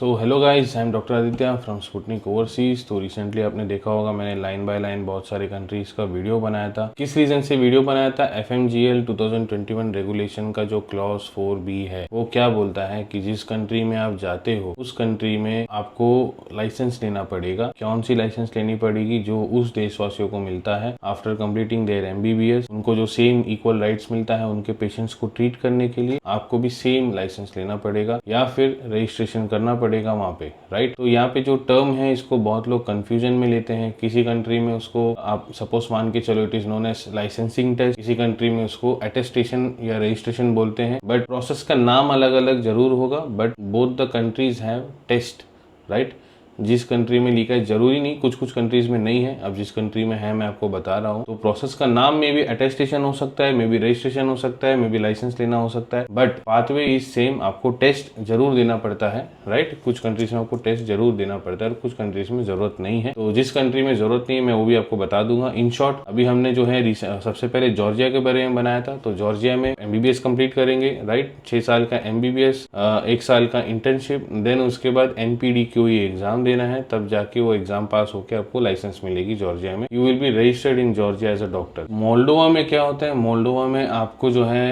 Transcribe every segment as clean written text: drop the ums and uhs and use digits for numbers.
तो hello guys, I am doctor Aditya from Sputnik overseas. तो recently आपने देखा होगा मैंने लाइन बाय लाइन बहुत सारे कंट्रीज का वीडियो बनाया था। किस रीजन से वीडियो बनाया था? FMGL 2021 रेगुलेशन का जो क्लॉज 4B है वो क्या बोलता है कि जिस कंट्री में आप जाते हो उस कंट्री में आपको लाइसेंस लेना पड़ेगा। कौन सी लाइसेंस लेनी पड़ेगी? जो उस देशवासियों को मिलता है आफ्टर कंप्लीटिंग देयर MBBS। उनको जो सेम इक्वल राइट्स मिलता है उनके पेशेंट्स को ट्रीट करने के लिए, आपको भी सेम लाइसेंस लेना पड़ेगा या फिर रजिस्ट्रेशन करना पड़ेगा वहां पे, राइट। तो यहाँ पे जो टर्म है इसको बहुत लोग कंफ्यूजन में लेते हैं। किसी कंट्री में उसको आप सपोज मान के चलो it is known as licensing test, किसी कंट्री में उसको अटेस्टेशन या रजिस्ट्रेशन बोलते हैं। बट प्रोसेस का नाम अलग अलग जरूर होगा, but both the countries have test, right. जिस कंट्री में लिखा है जरूरी नहीं, कुछ कुछ कंट्रीज में नहीं है। अब जिस कंट्री में है मैं आपको बता रहा हूँ। तो प्रोसेस का नाम में भी अटेस्टेशन हो सकता है, मे बी रजिस्ट्रेशन हो सकता है, मे बी लाइसेंस लेना हो सकता है, बट पाथवे इज सेम। आपको टेस्ट जरूर देना पड़ता है, राइट। कुछ कंट्रीज में आपको टेस्ट जरूर देना पड़ता है और कुछ कंट्रीज में जरूरत नहीं है। तो जिस कंट्री में जरूरत नहीं है मैं वो भी आपको बता दूंगा। इन शॉर्ट अभी हमने जो है सबसे पहले जॉर्जिया के बारे में बनाया था। तो जॉर्जिया में MBBS कंप्लीट करेंगे, राइट। 6 साल का MBBS, 1 साल का इंटर्नशिप, देन उसके बाद NPDQE एग्जाम देना है, तब जाके वो एग्जाम पास होकर आपको लाइसेंस मिलेगी जॉर्जिया में। You will be registered in Georgia as a doctor. Moldova में क्या होता है? मोल्डोवा में आपको जो है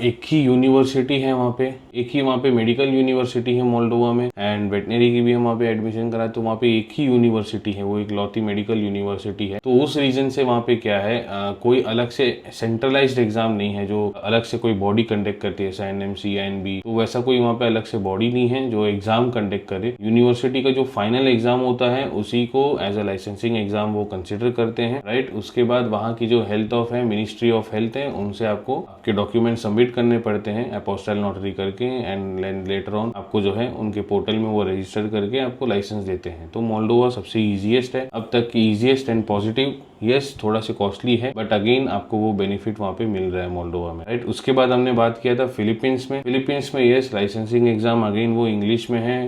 एक ही यूनिवर्सिटी है वहाँ पे, एक ही वहाँ पे मेडिकल यूनिवर्सिटी है मोल्डोवा में, एंड वेटनरी की भी हम वहाँ पे एडमिशन कराए तो वहाँ पे एक ही यूनिवर्सिटी है, वो एक लौती मेडिकल यूनिवर्सिटी है। तो उस रीजन से वहाँ पे क्या है, कोई अलग से सेंट्रलाइज्ड एग्जाम नहीं है जो अलग से कोई बॉडी कंडक्ट करती है, NMC या NB। तो वैसा कोई वहाँ पे अलग से बॉडी नहीं है जो एग्जाम कंडक्ट करे। यूनिवर्सिटी का जो फाइनल एग्जाम होता है उसी को एज अ लाइसेंसिंग एग्जाम वो कंसिडर करते हैं, राइट। उसके बाद वहाँ की जो हेल्थ ऑफ है, मिनिस्ट्री ऑफ हेल्थ है, उनसे आपको आपके डॉक्यूमेंट सबमिट करने पड़ते हैं अपोस्टाइल नोटरी करके, एंड लेटर ऑन आपको जो है उनके पोर्टल में वो रजिस्टर करके आपको लाइसेंस देते हैं। तो मोल्डोवा सबसे इजीएस्ट है अब तक की, इजीएस्ट एंड पॉजिटिव। यस थोड़ा सा कॉस्टली है बट अगेन आपको वो बेनिफिट वहाँ पे मिल रहा है मोल्डोवा में, राइट। उसके बाद हमने बात किया था फिलीपींस में। फिलीपींस में यस लाइसेंसिंग एग्जाम अगेन वो इंग्लिश में है,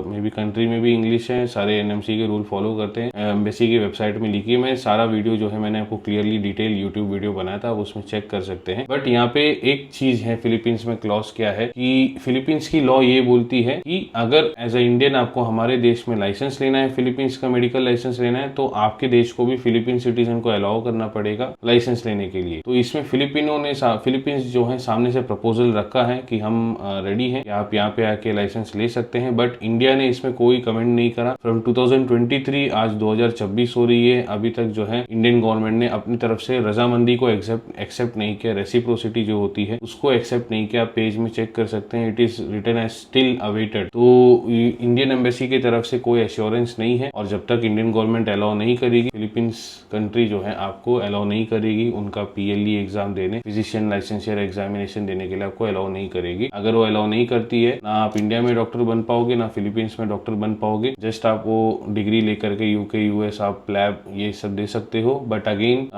मे बी कंट्री में भी इंग्लिश है, सारे NMC के रूल फॉलो करते हैं। एम्बेसी की वेबसाइट में लिखी है, मैं सारा वीडियो जो है मैंने आपको क्लियरली डिटेल यूट्यूब वीडियो बनाया था, उसमें चेक कर सकते हैं। बट यहाँ पे एक चीज है फिलीपींस में, क्लॉज क्या है कि फिलीपींस की लॉ ये बोलती है कि अगर एज अ इंडियन आपको हमारे देश में लाइसेंस लेना है, फिलीपींस का मेडिकल लाइसेंस लेना है, तो आपके देश को भी फिलीपींस सिटीजन को अलाउ करना पड़ेगा लाइसेंस लेने के लिए। तो इसमें फिलीपींस जो है सामने से प्रपोजल रखा है कि हम रेडी हैं कि आप यहाँ पे आके लाइसेंस ले सकते हैं, बट इंडिया ने इसमें कोई कमेंट नहीं करा। फ्रॉम 2023 आज 2026 हो रही है, अभी तक जो है इंडियन गवर्नमेंट ने अपनी तरफ से रजामंदी को एक्सेप्ट नहीं किया, रेसिप्रोसिटी जो होती है उसको एक्सेप्ट नहीं किया। पेज में चेक कर सकते हैं, it is written as still awaited. तो इंडियन एम्बेसी की तरफ से कोई एश्योरेंस नहीं है, और जब तक इंडियन गवर्नमेंट अलाउ नहीं करेगी, फिलीपींस कंट्री जो है आपको अलाउ नहीं करेगी उनका PLE एग्जाम देने, फिजिशियन लाइसेंसियर एग्जामिनेशन देने के लिए आपको अलाउ नहीं करेगी। अगर वो अलाउ नहीं करती है, ना आप इंडिया में डॉक्टर बन पाओगे ना फिलीपींस में डॉक्टर बन पाओगे। जस्ट आप वो डिग्री लेकर के UK US आप लैब ये सब दे सकते हो, बट अगेन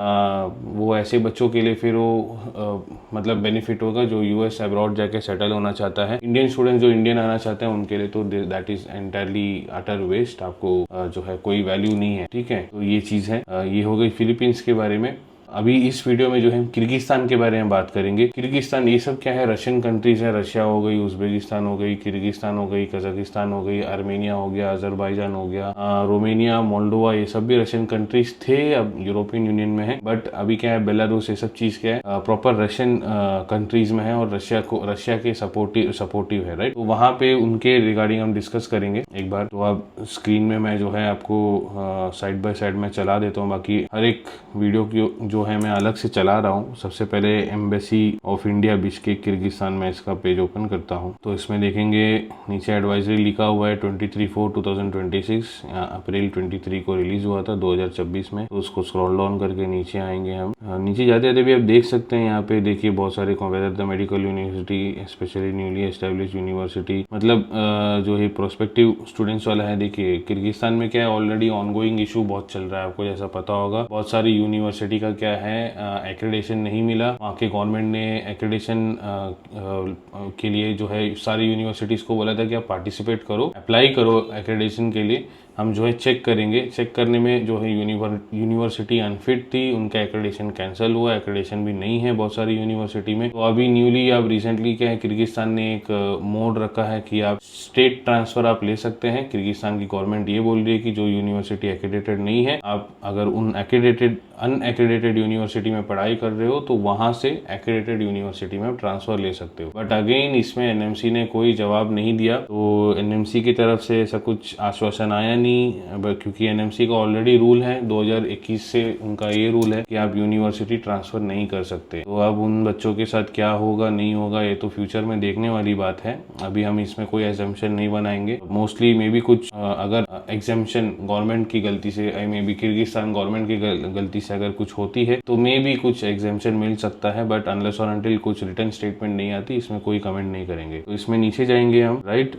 वो ऐसे बच्चों के लिए फिर वो मतलब बेनिफिट होगा जो US अब्रॉड जाके सेटल होना चाहता है। इंडियन स्टूडेंट जो इंडियन आना चाहते हैं उनके लिए तो that is entirely utter waste, आपको जो है कोई वैल्यू नहीं है, ठीक है। तो ये चीज है, ये हो गई फिलीपींस के बारे में। अभी इस वीडियो में जो है किर्गिस्तान के बारे में बात करेंगे। किर्गिस्तान ये सब क्या है? रशियन कंट्रीज है। रशिया हो गई, उज्बेकिस्तान हो गई, किर्गिस्तान हो गई, कजाकिस्तान हो गई, आर्मेनिया हो गया, अजरबैजान हो गया, रोमेनिया, मोल्डोवा, ये सब भी रशियन कंट्रीज थे, अब यूरोपियन यूनियन में है। बट अभी क्या है, बेलारूस, ये सब चीज क्या है प्रॉपर रशियन कंट्रीज में है और रशिया के सपोर्टिव है, राइट। तो वहां पे उनके रिगार्डिंग हम डिस्कस करेंगे एक बार। तो आप स्क्रीन में मैं जो है आपको साइड बाय साइड में चला देता हूँ, बाकी हर एक वीडियो की जो है मैं अलग से चला रहा हूँ। सबसे पहले embassy of India Bishkek Kyrgyzstan में इसका पेज ओपन करता हूँ। तो इसमें देखेंगे नीचे एडवाइजरी लिखा हुआ है 23/4/2026, अप्रैल 23 को रिलीज हुआ था 2026 में। तो उसको स्क्रॉल डाउन करके नीचे आएंगे हम। नीचे जाते जाते भी आप देख सकते हैं, यहाँ पे देखिए बहुत सारे whether the medical university specially newly establish university, मतलब जो है प्रोस्पेक्टिव स्टूडेंट्स वाला है। देखिए किर्गिस्तान में क्या है, ऑलरेडी ऑनगोइंग इशू बहुत चल रहा है, आपको जैसा पता होगा। बहुत सारी यूनिवर्सिटी का क्या है एक्रेडिटेशन नहीं मिला, वहाँ के गवर्नमेंट ने एक्रेडिटेशन के लिए जो है सारी यूनिवर्सिटीज को बोला था कि आप पार्टिसिपेट करो, अप्लाई करो एक्रेडिटेशन के लिए। हम जो है चेक करेंगे। चेक करने में जो है यूनिवर्सिटी अनफिट थी, उनका एक्रेडिशन कैंसिल हुआ, एक्रेडिशन भी नहीं है बहुत सारी यूनिवर्सिटी में। तो अभी न्यूली अब रिसेंटली क्या है, किर्गिस्तान ने एक मोड रखा है कि आप स्टेट ट्रांसफर आप ले सकते हैं। किर्गिस्तान की गवर्नमेंट ये बोल रही है कि जो यूनिवर्सिटी एक्रेडिटेड नहीं है, आप अगर उन अनएक्रेडिटेड यूनिवर्सिटी में पढ़ाई कर रहे हो तो वहां से एक्रेडिटेड यूनिवर्सिटी में ट्रांसफर ले सकते हो। बट अगेन इसमें एनएमसी ने कोई जवाब नहीं दिया। तो एनएमसी की तरफ से ऐसा कुछ आश्वासन आया नहीं, क्योंकि एनएमसी का ऑलरेडी रूल है 2021 से उनका ये रूल है कि आप यूनिवर्सिटी ट्रांसफर नहीं कर सकते। तो अब उन बच्चों के साथ क्या होगा नहीं होगा ये तो फ्यूचर में देखने वाली बात है। अभी हम इसमें कोई एग्जम्पशन नहीं बनाएंगे। मोस्टली मे बी कुछ अगर एग्जम्पशन गवर्नमेंट की गलती से, मे बी किर्गिस्तान गवर्नमेंट की गलती से अगर कुछ होती है तो मे बी कुछ एग्जम्पशन मिल सकता है। बट अनलेस और अनटिल कुछ रिटर्न स्टेटमेंट नहीं आती, इसमें कोई कमेंट नहीं करेंगे। तो इसमें नीचे जाएंगे हम, राइट,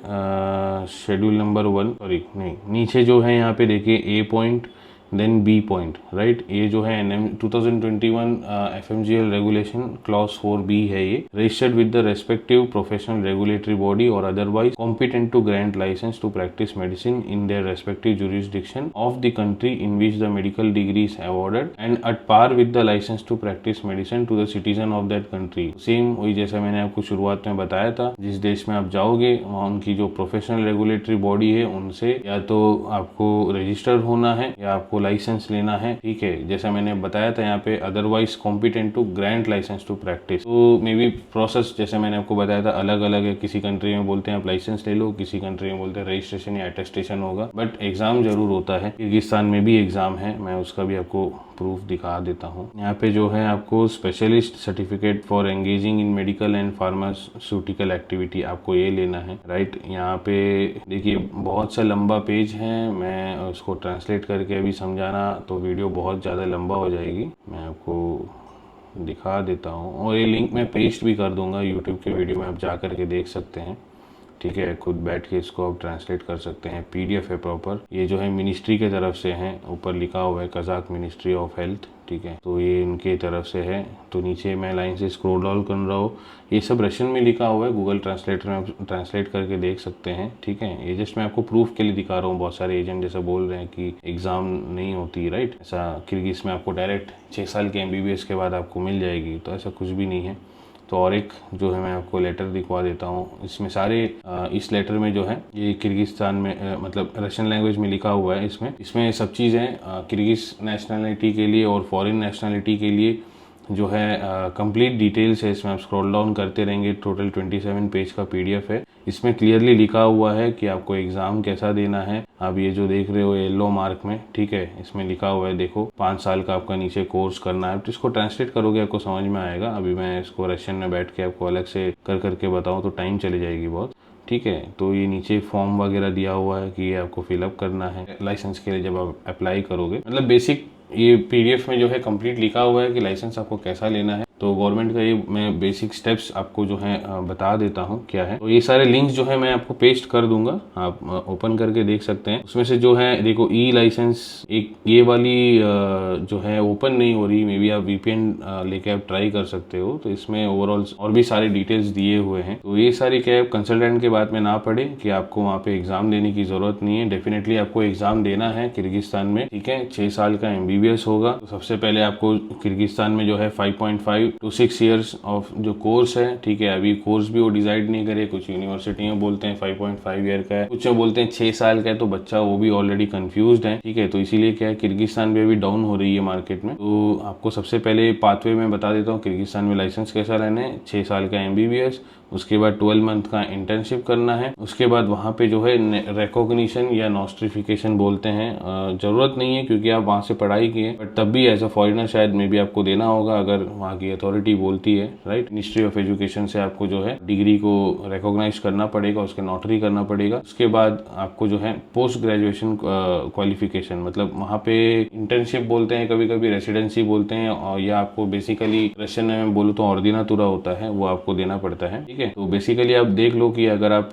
शेड्यूल नंबर 1, सॉरी नहीं, नीचे जो है यहाँ पे देखिए A point then B point, right. ये जो है 2021 FMGL रेगुलेशन क्लॉज 4B है। ये registered with the respective professional regulatory body और otherwise competent to grant licence to practise medicine in their respective jurisdiction of the country in which the medical degree is awarded and at par with the licence to practise medicine to the citizen of that country. Same वही जैसा मैंने आपको शुरुआत में बताया था, जिस देश में आप जाओगे वहाँ उनकी जो प्रोफेशनल रेगुलेटरी बॉडी है उनसे या तो आपको रजिस्टर होना है या आपको लाइसेंस लेना है, ठीक है। जैसा मैंने बताया था यहाँ पे otherwise competent to grant licence to practise. तो मे बी प्रोसेस जैसे मैंने आपको बताया था अलग अलग है। किसी कंट्री में बोलते हैं आप लाइसेंस ले लो, किसी कंट्री में बोलते हैं रजिस्ट्रेशन या अटेस्टेशन होगा, बट एग्जाम जरूर होता है। किर्गिस्तान में भी एग्जाम है, मैं उसका भी आपको प्रूफ दिखा देता हूँ। यहाँ पे जो है आपको specialist certificate for engaging in medical and pharmaceutical activity आपको ये लेना है, राइट। यहाँ पे देखिए बहुत सा लंबा पेज है, मैं उसको ट्रांसलेट करके अभी समझाना तो वीडियो बहुत ज़्यादा लंबा हो जाएगी। मैं आपको दिखा देता हूँ और ये लिंक मैं पेस्ट भी कर दूंगा यूट्यूब के वीडियो में, आप जा करके देख सकते हैं, ठीक है। खुद बैठ के इसको आप ट्रांसलेट कर सकते हैं। PDF है प्रॉपर। ये जो है मिनिस्ट्री के तरफ से है, ऊपर लिखा हुआ है कजाक मिनिस्ट्री ऑफ हेल्थ, ठीक है। तो ये इनके तरफ से है। तो नीचे मैं लाइन से स्क्रॉल डाउन कर रहा हूँ, ये सब रशियन में लिखा हुआ है, गूगल ट्रांसलेटर में आप ट्रांसलेट करके देख सकते हैं, ठीक है। ये जस्ट मैं आपको प्रूफ के लिए दिखा रहा हूँ। बहुत सारे एजेंट जैसा बोल रहे हैं कि एग्जाम नहीं होती, राइट। ऐसा किर्गिज में आपको डायरेक्ट 6 साल के MBBS के बाद आपको मिल जाएगी, तो ऐसा कुछ भी नहीं है। तो और एक जो है मैं आपको लेटर दिखवा देता हूँ। इसमें सारे इस लेटर में जो है ये किर्गिस्तान में मतलब रशियन लैंग्वेज में लिखा हुआ है। इसमें सब चीज़ें किर्गिज नेशनलिटी के लिए और फॉरेन नेशनलिटी के लिए जो है कंप्लीट डिटेल्स है। इसमें आप स्क्रॉल डाउन करते रहेंगे, टोटल 27 पेज का PDF है। इसमें क्लियरली लिखा हुआ है कि आपको एग्ज़ाम कैसा देना है। आप ये जो देख रहे हो येलो मार्क में, ठीक है, इसमें लिखा हुआ है, देखो 5 साल का आपका नीचे कोर्स करना है। तो इसको ट्रांसलेट करोगे आपको समझ में आएगा। अभी मैं इसको रशियन में बैठ के आपको अलग से कर करके बताऊँ तो टाइम चली जाएगी बहुत, ठीक है। तो ये नीचे फॉर्म वगैरह दिया हुआ है कि ये आपको फिलअप करना है लाइसेंस के लिए जब आप अप्लाई करोगे। मतलब बेसिक ये PDF में जो है कंप्लीट लिखा हुआ है कि लाइसेंस आपको कैसा लेना है। तो गवर्नमेंट का ये मैं बेसिक स्टेप्स आपको जो है बता देता हूँ क्या है। तो ये सारे लिंक्स जो है मैं आपको पेस्ट कर दूंगा, आप ओपन करके देख सकते हैं। उसमें से जो है देखो ई लाइसेंस, एक ये वाली जो है ओपन नहीं हो रही, मे बी आप VPN लेके आप ट्राई कर सकते हो। तो इसमें ओवरऑल और भी सारे डिटेल्स दिए हुए हैं। तो ये सारी क्या है कंसल्टेंट के बात में ना पड़े कि आपको वहाँ पे एग्जाम देने की जरूरत नहीं है। डेफिनेटली आपको एग्जाम देना है किर्गिस्तान में, ठीक है। 6 साल का MBBS होगा। तो सबसे पहले आपको किर्गिस्तान में जो है 5.5 to 6 ईयर्स ऑफ जो कोर्स है, ठीक है। अभी कोर्स भी वो डिसाइड नहीं करे, कुछ यूनिवर्सिटी में बोलते हैं 5.5 ईयर का है, कुछ बोलते हैं 6 साल का है। तो बच्चा वो भी ऑलरेडी कंफ्यूज्ड है, ठीक है। तो इसीलिए क्या है किर्गिस्तान में भी डाउन हो रही है मार्केट में। तो आपको सबसे पहले पाथवे में बता देता हूँ किर्गिस्तान में लाइसेंस कैसा लेना है। 6 साल का MBBS, उसके बाद 12 मंथ का इंटर्नशिप करना है। उसके बाद वहाँ पे जो है रिकॉग्निशन या नॉस्ट्रिफिकेशन बोलते हैं, जरूरत नहीं है क्योंकि आप वहाँ से पढ़ाई किए, बट तब भी एज अ फॉरेनर शायद मे बी आपको देना होगा अगर वहाँ की अथॉरिटी बोलती है, राइट। मिनिस्ट्री ऑफ एजुकेशन से आपको जो है डिग्री को रिकॉग्नाइज करना पड़ेगा, उसके नोटरी करना पड़ेगा। उसके बाद आपको जो है पोस्ट ग्रेजुएशन क्वालिफिकेशन, मतलब वहाँ पे इंटर्नशिप बोलते हैं, कभी कभी रेसिडेंसी बोलते हैं, और या आपको बेसिकली रशियन में बोलो तो ऑर्डिनातुरा होता है, वो आपको देना पड़ता है, ठीक है। तो बेसिकली आप देख लो कि अगर आप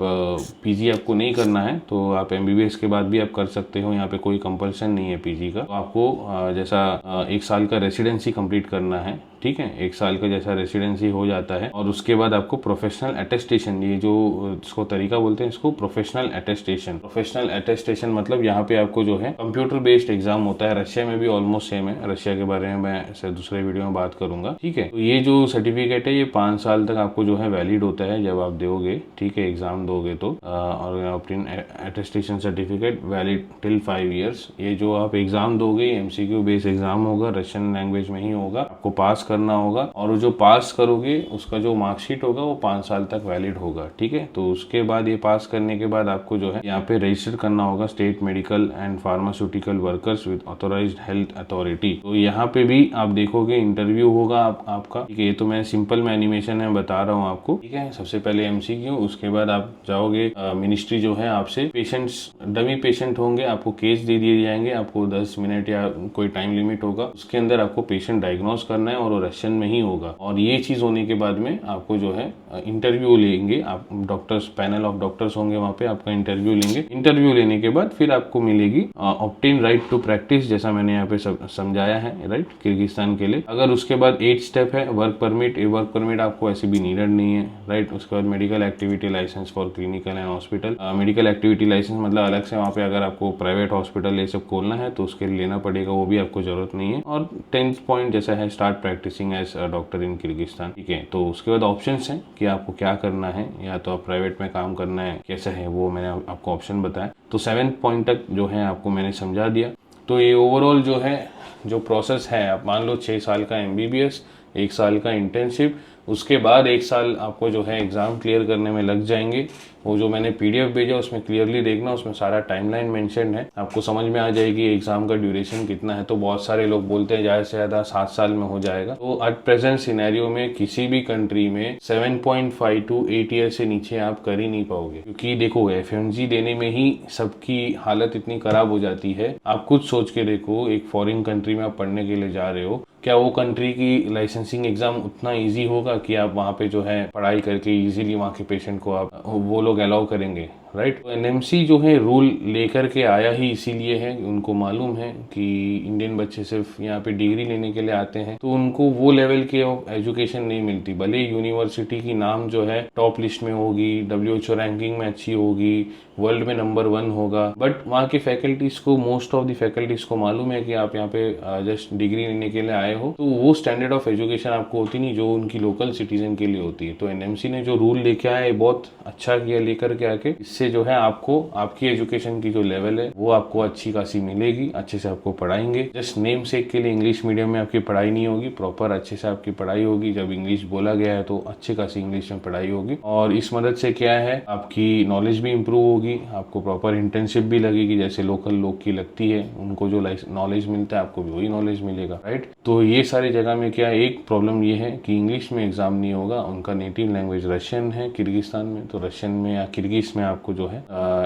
PG आपको नहीं करना है तो आप MBBS के बाद भी आप कर सकते हो। यहाँ पे कोई कंपल्सन नहीं है PG का। तो आपको जैसा 1 साल का रेसिडेंसी कंप्लीट करना है, ठीक है, 1 साल का जैसा रेसिडेंसी हो जाता है। और उसके बाद आपको प्रोफेशनल अटेस्टेशन, ये जो इसको तरीका बोलते हैं इसको प्रोफेशनल अटेस्टेशन। प्रोफेशनल अटेस्टेशन मतलब यहाँ पे आपको जो है कंप्यूटर बेस्ड एग्जाम होता है। रशिया में भी ऑलमोस्ट सेम है, रशिया के बारे में मैं दूसरे वीडियो में बात करूंगा, ठीक है। तो ये जो सर्टिफिकेट है ये 5 साल तक आपको जो है वैलिड होता है जब आप दोगे, ठीक है, एग्जाम दोगे तो। और obtain attestation certificate valid till 5 years. ये जो आप एग्जाम दोगे एमसीक्यू बेस्ड एग्जाम होगा, रशियन लैंग्वेज में ही होगा, आपको पास करना होगा। और जो पास करोगे उसका जो मार्कशीट होगा वो 5 साल तक वैलिड होगा, ठीक है। तो उसके बाद ये पास करने के बाद आपको जो है यहाँ पे रजिस्टर करना होगा state medical and pharmaceutical workers with authorised health authority. तो यहाँ पे भी आप देखोगे इंटरव्यू होगा आपका, ठीक है। ये तो मैं सिंपल में एनिमेशन में बता रहा हूँ आपको, ठीक है। सबसे पहले एमसीक्यू, उसके बाद आप जाओगे मिनिस्ट्री जो है आपसे पेशेंट्स, डमी पेशेंट होंगे, आपको केस दे दिए जाएंगे, आपको 10 मिनट या कोई टाइम लिमिट होगा, उसके अंदर आपको पेशेंट डायग्नोस करना है और वो रशियन में ही होगा। और ये चीज होने के बाद में आपको जो है इंटरव्यू लेंगे, आप डॉक्टर्स, पैनल ऑफ डॉक्टर्स होंगे वहाँ पे, आपका इंटरव्यू लेंगे। इंटरव्यू लेने के बाद फिर आपको मिलेगी ऑब्टेन राइट टू प्रैक्टिस, जैसा मैंने यहाँ पे समझाया है, राइट, किर्गिस्तान के लिए। अगर उसके बाद 8 स्टेप है वर्क परमिट, वर्क परमिट आपको ऐसे भी नीडेड नहीं है, राइट। उसके बाद medical activity licence for clinical and hospital. Medical activity licence मतलब अलग से वहाँ पे अगर आपको प्राइवेट हॉस्पिटल ये सब खोलना है तो उसके लिए लेना पड़ेगा, वो भी आपको जरूरत नहीं है। और 10th पॉइंट जैसा है स्टार्ट प्रैक्टिसिंग एज डॉक्टर इन किर्गिस्तान, ठीक है। तो उसके बाद ऑप्शंस हैं कि आपको क्या करना है, या तो आप प्राइवेट में काम करना है, कैसा है वो मैंने आपको ऑप्शन बताया। तो 7th पॉइंट तक जो है आपको मैंने समझा दिया। तो ये ओवरऑल जो है जो प्रोसेस है, आप मान लो 6 साल का एमबीबीएस, 1 साल का इंटर्नशिप, उसके बाद 1 साल आपको जो है एग्जाम क्लियर करने में लग जाएंगे। वो जो मैंने पीडीएफ भेजा उसमें क्लियरली देखना, उसमें सारा टाइमलाइन मेंशन है, आपको समझ में आ जाएगी एग्जाम का ड्यूरेशन कितना है। तो बहुत सारे लोग बोलते हैं ज़्यादा से ज़्यादा 7 साल में हो जाएगा। तो एट प्रेजेंट सिनेरियो में किसी भी कंट्री में 7.5 to 8 ईयर से नीचे आप कर ही नहीं पाओगे, क्योंकि देखो एफएमजी देने में ही सबकी हालत इतनी खराब हो जाती है। आप खुद सोच के देखो, एक फॉरेन कंट्री में आप पढ़ने के लिए जा रहे हो, क्या वो कंट्री की लाइसेंसिंग एग्जाम उतना इजी होगा कि आप वहाँ पे जो है पढ़ाई करके इजीली वहाँ के पेशेंट को आप वो लोग अलाउ करेंगे, राइट। तो एनएमसी जो है रूल लेकर के आया ही इसीलिए है, उनको मालूम है कि इंडियन बच्चे सिर्फ यहाँ पे डिग्री लेने के लिए आते हैं, तो उनको वो लेवल के एजुकेशन नहीं मिलती। भले यूनिवर्सिटी की नाम जो है टॉप लिस्ट में होगी, WHO रैंकिंग में अच्छी होगी, वर्ल्ड में नंबर 1 होगा, बट वहाँ के फैकल्टीज को, मोस्ट ऑफ द फैकल्टीज को मालूम है कि आप यहाँ पे जस्ट डिग्री लेने के लिए आए हो, तो वो स्टैंडर्ड ऑफ एजुकेशन आपको होती नहीं जो उनकी लोकल सिटीजन के लिए होती है। तो एनएमसी ने जो रूल लेके आया है बहुत अच्छा किया लेकर के आके, इससे जो है आपको आपकी एजुकेशन की जो लेवल है वो आपको अच्छी खासी मिलेगी, अच्छे से आपको पढ़ाएंगे। जस्ट नेम सेक के लिए इंग्लिश मीडियम में आपकी पढ़ाई नहीं होगी, प्रॉपर अच्छे से आपकी पढ़ाई होगी। जब इंग्लिश बोला गया है तो अच्छे खासी इंग्लिश में पढ़ाई होगी, और इस मदद से क्या है आपकी नॉलेज भी इंप्रूव होगी, आपको प्रॉपर इंटर्नशिप भी लगेगी, जैसे लोकल लोग की लगती है, उनको जो नॉलेज मिलता है आपको भी वही नॉलेज मिलेगा, राइट। तो ये सारी जगह में क्या एक प्रॉब्लम ये है कि इंग्लिश में एग्जाम नहीं होगा, उनका नेटिव लैंग्वेज रशियन है किर्गिस्तान में, तो रशियन में या किर्गिज में आपको जो है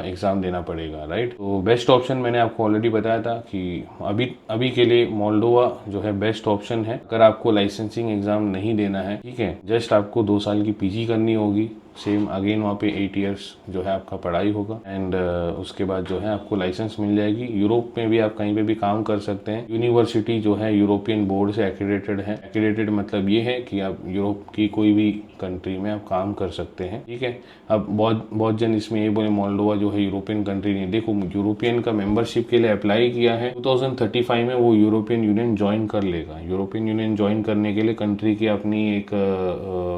एग्जाम देना पड़ेगा, राइट। तो बेस्ट ऑप्शन मैंने आपको ऑलरेडी बताया था कि अभी के लिए मोल्डोवा जो है बेस्ट ऑप्शन है। अगर आपको लाइसेंसिंग एग्जाम नहीं देना है, ठीक है, जस्ट आपको 2 साल की पीजी करनी होगी, सेम अगेन वहाँ पे 8 इयर्स जो है आपका पढ़ाई होगा, एंड उसके बाद जो है आपको लाइसेंस मिल जाएगी। यूरोप में भी आप कहीं पे भी काम कर सकते हैं। यूनिवर्सिटी जो है यूरोपियन बोर्ड से एक्रेडिटेड है। एक्रेडिटेड मतलब ये है कि आप यूरोप की कोई भी कंट्री में आप काम कर सकते हैं, ठीक है। अब बहुत जन इसमें ये बोले मोल्डोवा जो है यूरोपियन कंट्री नहीं, देखो यूरोपियन का मेंबरशिप के लिए अप्लाई किया है, 2035 में वो यूरोपियन यूनियन ज्वाइन कर लेगा। यूरोपियन यूनियन ज्वाइन करने के लिए कंट्री की अपनी एक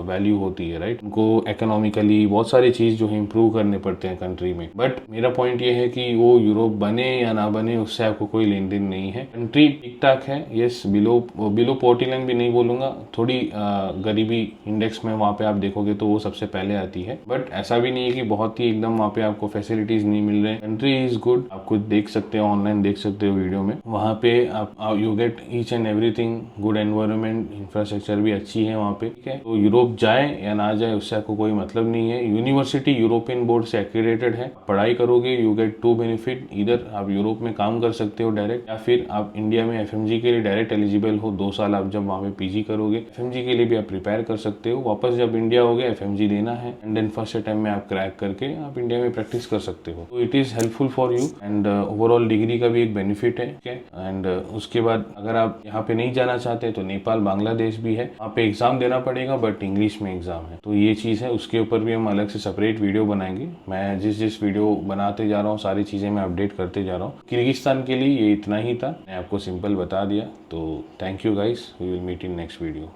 वैल्यू होती है, राइट। उनको इकोनॉमिकली बहुत सारी चीज जो है इंप्रूव करने पड़ते हैं कंट्री में। बट मेरा पॉइंट ये है कि वो यूरोप बने या ना बने उससे आपको कोई लेन देन नहीं है। कंट्री ठीक ठाक है, यस, बिलो पोवर्टी लाइन भी नहीं बोलूंगा, थोड़ी गरीबी इंडेक्स में वहाँ पे आप देखोगे तो वो सबसे पहले आती है, बट ऐसा भी नहीं है कि बहुत ही एकदम वहाँ पे आपको फैसिलिटीज नहीं मिल रहे। कंट्री इज गुड, आप खुद देख सकते हो, ऑनलाइन देख सकते हो वीडियो में, वहाँ पे आप you get each and everything, good environment, infrastructure भी अच्छी है वहाँ पे, ठीक है। तो यूरोप जाए या ना जाए उससे आपको कोई मतलब मतलब नहीं है। यूनिवर्सिटी यूरोपियन बोर्ड से एक्रेडिटेड है, पढ़ाई करोगे यू गेट टू बेनिफिट, इधर आप यूरोप में काम कर सकते हो डायरेक्ट, या फिर आप इंडिया में एफएमजी के लिए डायरेक्ट एलिजिबल हो। 2 साल आप जब वहाँ पे पीजी करोगे एफएमजी के लिए भी आप प्रिपेयर कर सकते हो। वापस जब इंडिया हो गया एफएमजी देना है एंड देन फर्स्ट अटेम्प्ट में आप क्रैक करके आप इंडिया में प्रैक्टिस कर सकते हो। तो it is helpful for you and overall degree का भी एक बेनिफिट है। एंड उसके बाद अगर आप यहाँ पे नहीं जाना चाहते तो नेपाल बांग्लादेश भी है, वहाँ पे एग्जाम देना पड़ेगा बट इंग्लिश में एग्जाम है। तो ये चीज़ है, उसके ऊपर भी हम अलग से सेपरेट वीडियो बनाएंगे। मैं जिस वीडियो बनाते जा रहा हूँ सारी चीज़ें मैं अपडेट करते जा रहा हूँ। किर्गिस्तान के लिए ये इतना ही था, मैं आपको सिंपल बता दिया। तो thank you guys, we will meet in next video.